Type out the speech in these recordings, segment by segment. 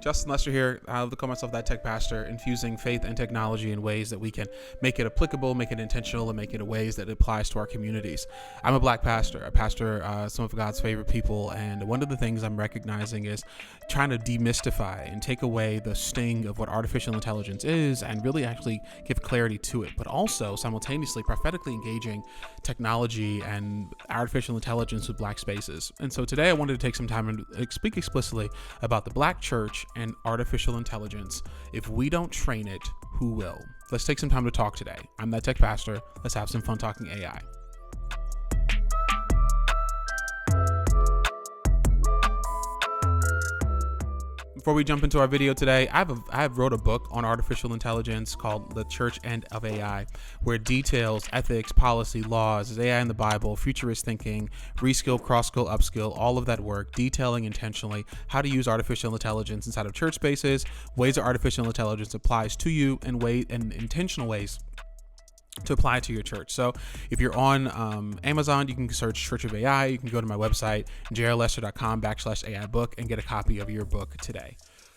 Justin Lester here. I love to call myself that tech pastor, infusing faith and technology in ways that we can make it applicable, make it intentional, and make it in ways that it applies to our communities. I'm a black pastor. I pastor some of God's favorite people, and one of the things I'm recognizing is trying to demystify and take away the sting of what artificial intelligence is and really actually give clarity to it, but also simultaneously prophetically engaging technology and artificial intelligence with black spaces. And so today I wanted to take some time and speak explicitly about the black church and artificial intelligence. If we don't train it, who will? Let's take some time to talk today. I'm that tech pastor. Let's have some fun talking AI. Before we jump into our video today, I have wrote a book on artificial intelligence called The Church End of AI, where it details ethics, policy, laws, AI in the Bible, futurist thinking, reskill, cross-skill, upskill, all of that work, detailing intentionally how to use artificial intelligence inside of church spaces, ways that artificial intelligence applies to you, and intentional ways to apply to your church. So if you're on Amazon, you can search Church of AI. You can go to my website, jrlester.com/AI book, and get a copy of your book today.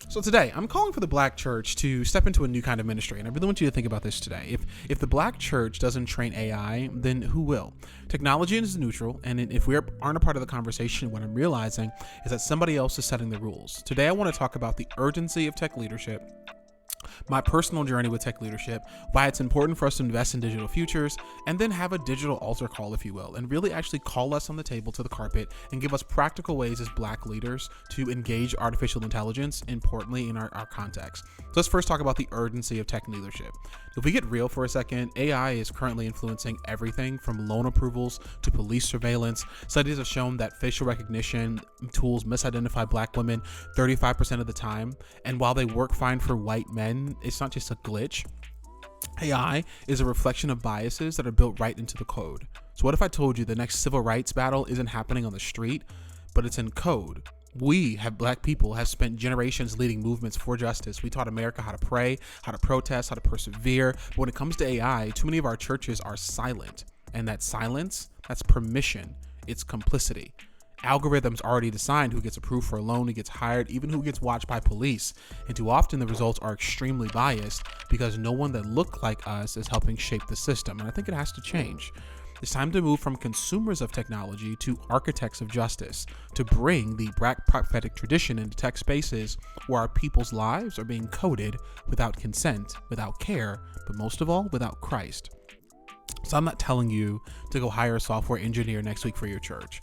So today, I'm calling for the black church to step into a new kind of ministry, and I really want you to think about this today. If the black church doesn't train AI, then who will? Technology is neutral, and if we aren't a part of the conversation, what I'm realizing is that somebody else is setting the rules. Today, I want to talk about the urgency of tech leadership, my personal journey with tech leadership, why it's important for us to invest in digital futures, and then have a digital altar call, if you will, and really actually call us on the table to the carpet and give us practical ways as black leaders to engage artificial intelligence, importantly in our context. So let's first talk about the urgency of tech leadership. If we get real for a second, AI is currently influencing everything from loan approvals to police surveillance. Studies have shown that facial recognition tools misidentify black women 35% of the time, and while they work fine for white men, it's not just a glitch. AI is a reflection of biases that are built right into the code. So what if I told you the next civil rights battle isn't happening on the street, but it's in code? Black people have spent generations leading movements for justice. We taught America how to pray, how to protest, how to persevere. But when it comes to AI, too many of our churches are silent. And that silence, that's permission. It's complicity. Algorithms already decide who gets approved for a loan, who gets hired, even who gets watched by police. And too often the results are extremely biased because no one that looked like us is helping shape the system. And I think it has to change. It's time to move from consumers of technology to architects of justice, to bring the black prophetic tradition into tech spaces where our people's lives are being coded without consent, without care, but most of all, without Christ. So I'm not telling you to go hire a software engineer next week for your church,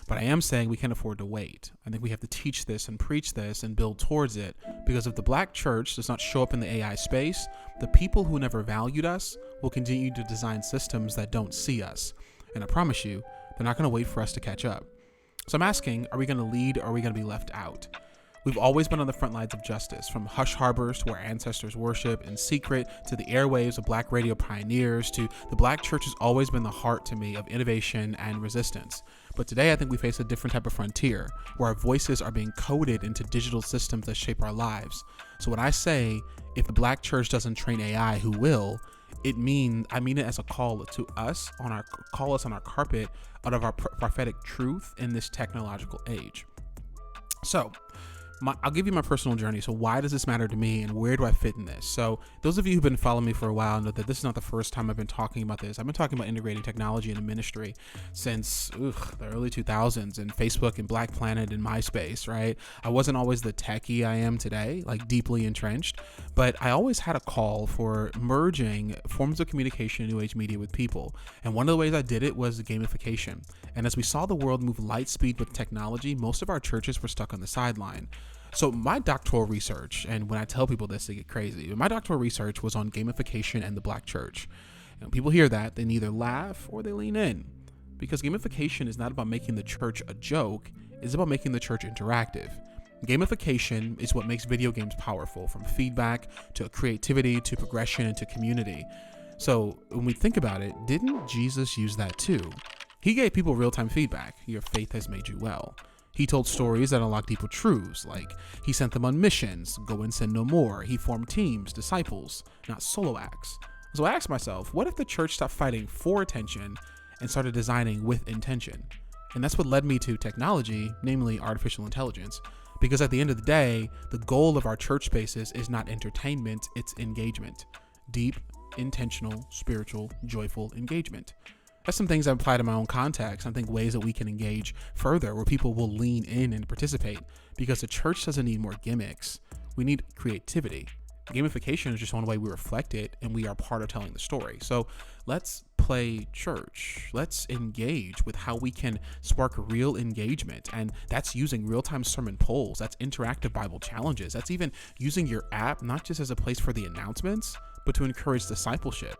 but I am saying we can't afford to wait. I think we have to teach this and preach this and build towards it, because if the black church does not show up in the AI space, the people who never valued us will continue to design systems that don't see us. And I promise you, they're not going to wait for us to catch up. So I'm asking, are we going to lead or are we going to be left out? We've always been on the front lines of justice, from hush harbors to where ancestors worship in secret, to the airwaves of black radio pioneers, to the black church has always been the heart to me of innovation and resistance. But today I think we face a different type of frontier, where our voices are being coded into digital systems that shape our lives. So when I say, if the black church doesn't train AI, who will? I mean it as a call to us on our carpet out of our prophetic truth in this technological age. So I'll give you my personal journey. So why does this matter to me and where do I fit in this? So those of you who've been following me for a while know that this is not the first time I've been talking about this. I've been talking about integrating technology into ministry since the early 2000s, and Facebook and Black Planet and MySpace, right? I wasn't always the techie I am today, like deeply entrenched, but I always had a call for merging forms of communication in new age media with people. And one of the ways I did it was gamification. And as we saw the world move light speed with technology, most of our churches were stuck on the sideline. So my doctoral research, and when I tell people this, they get crazy, but my doctoral research was on gamification and the black church. And when people hear that, they either laugh or they lean in, because gamification is not about making the church a joke, it's about making the church interactive. Gamification is what makes video games powerful, from feedback to creativity to progression and to community. So when we think about it, didn't Jesus use that too? He gave people real-time feedback. Your faith has made you well. He told stories that unlocked deeper truths, like he sent them on missions, go and sin no more. He formed teams, disciples, not solo acts. So I asked myself, what if the church stopped fighting for attention and started designing with intention? And that's what led me to technology, namely artificial intelligence. Because at the end of the day, the goal of our church spaces is not entertainment, it's engagement. Deep, intentional, spiritual, joyful engagement. That's some things I apply to my own context. I think ways that we can engage further where people will lean in and participate, because the church doesn't need more gimmicks. We need creativity. Gamification is just one way we reflect it, and we are part of telling the story. So let's play church. Let's engage with how we can spark real engagement. And that's using real-time sermon polls. That's interactive Bible challenges. That's even using your app, not just as a place for the announcements, but to encourage discipleship.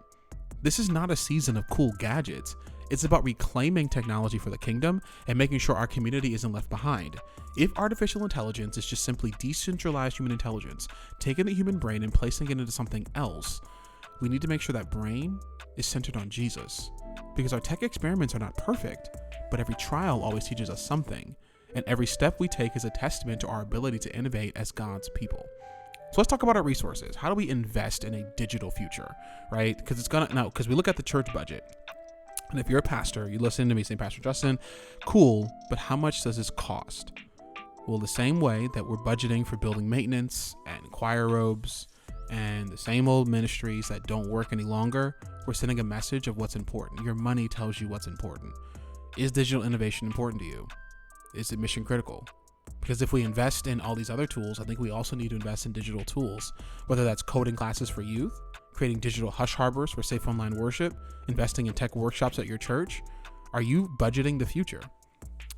This is not a season of cool gadgets. It's about reclaiming technology for the kingdom and making sure our community isn't left behind. If artificial intelligence is just simply decentralized human intelligence, taking the human brain and placing it into something else, we need to make sure that brain is centered on Jesus. Because our tech experiments are not perfect, but every trial always teaches us something. And every step we take is a testament to our ability to innovate as God's people. So let's talk about our resources. How do we invest in a digital future, right? Because we look at the church budget. And if you're a pastor, you listen to me saying, Pastor Justin, cool, but how much does this cost? Well, the same way that we're budgeting for building maintenance and choir robes and the same old ministries that don't work any longer, we're sending a message of what's important. Your money tells you what's important. Is digital innovation important to you? Is it mission critical? Because if we invest in all these other tools, I think we also need to invest in digital tools, whether that's coding classes for youth, creating digital hush harbors for safe online worship, investing in tech workshops at your church. Are you budgeting the future?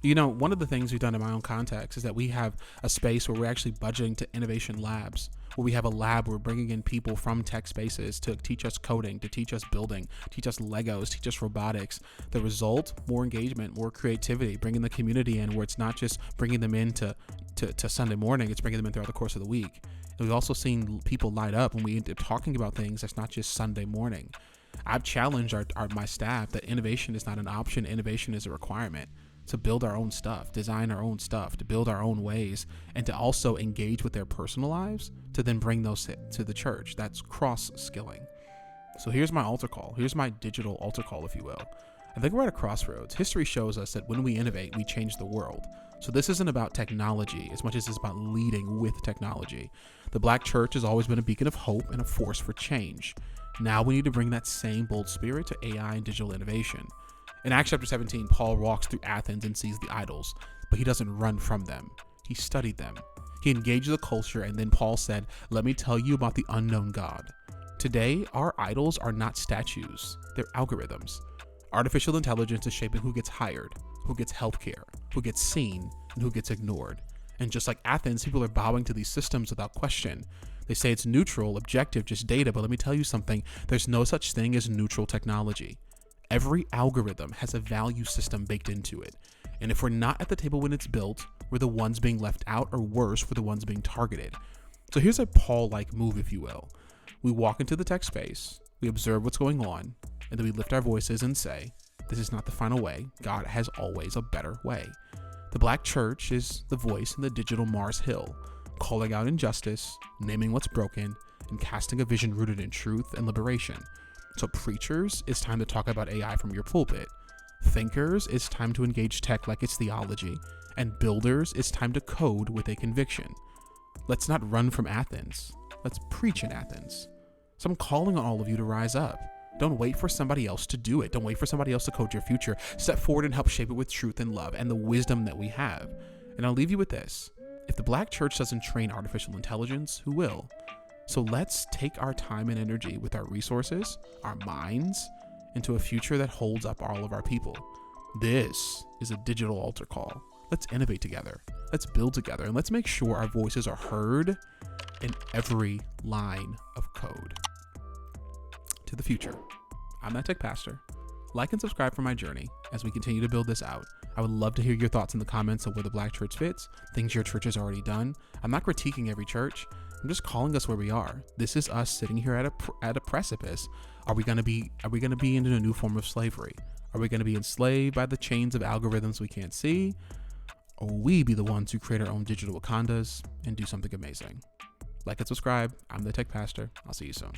You know, one of the things we've done in my own context is that we have a space where we're actually budgeting to innovation labs, where we have a lab where we're bringing in people from tech spaces to teach us coding, to teach us building, teach us Legos, teach us robotics. The result, more engagement, more creativity, bringing the community in, where it's not just bringing them in to Sunday morning, it's bringing them in throughout the course of the week. And we've also seen people light up when we end up talking about things that's not just Sunday morning. I've challenged my staff that innovation is not an option, innovation is a requirement. To build our own stuff, design our own stuff, to build our own ways, and to also engage with their personal lives, to then bring those to the church. That's cross-skilling. So here's my altar call. Here's my digital altar call, if you will. I think we're at a crossroads. History shows us that when we innovate, we change the world. So this isn't about technology as much as it's about leading with technology. The Black church has always been a beacon of hope and a force for change. Now we need to bring that same bold spirit to AI and digital innovation. In Acts chapter 17, Paul walks through Athens and sees the idols, but he doesn't run from them. He studied them. He engaged the culture, and then Paul said, let me tell you about the unknown God. Today, our idols are not statues, they're algorithms. Artificial intelligence is shaping who gets hired, who gets healthcare, who gets seen, and who gets ignored. And just like Athens, people are bowing to these systems without question. They say it's neutral, objective, just data, but let me tell you something, there's no such thing as neutral technology. Every algorithm has a value system baked into it. And if we're not at the table when it's built, we're the ones being left out, or worse, we're the ones being targeted. So here's a Paul-like move, if you will. We walk into the tech space, we observe what's going on, and then we lift our voices and say, this is not the final way. God has always a better way. The Black church is the voice in the digital Mars Hill, calling out injustice, naming what's broken, and casting a vision rooted in truth and liberation. So preachers, it's time to talk about AI from your pulpit. Thinkers, it's time to engage tech like it's theology. And builders, it's time to code with a conviction. Let's not run from Athens. Let's preach in Athens. So I'm calling on all of you to rise up. Don't wait for somebody else to do it. Don't wait for somebody else to code your future. Step forward and help shape it with truth and love and the wisdom that we have. And I'll leave you with this. If the Black church doesn't train artificial intelligence, who will? So let's take our time and energy with our resources, our minds, into a future that holds up all of our people. This is a digital altar call. Let's innovate together. Let's build together. And let's make sure our voices are heard in every line of code. To the future. I'm that tech pastor. Like and subscribe for my journey as we continue to build this out. I would love to hear your thoughts in the comments of where the Black church fits, things your church has already done. I'm not critiquing every church. I'm just calling us where we are. This is us sitting here at a precipice. Are we going to be into a new form of slavery? Are we going to be enslaved by the chains of algorithms we can't see? Or will we be the ones who create our own digital Wakandas and do something amazing? Like and subscribe. I'm the Tech Pastor. I'll see you soon.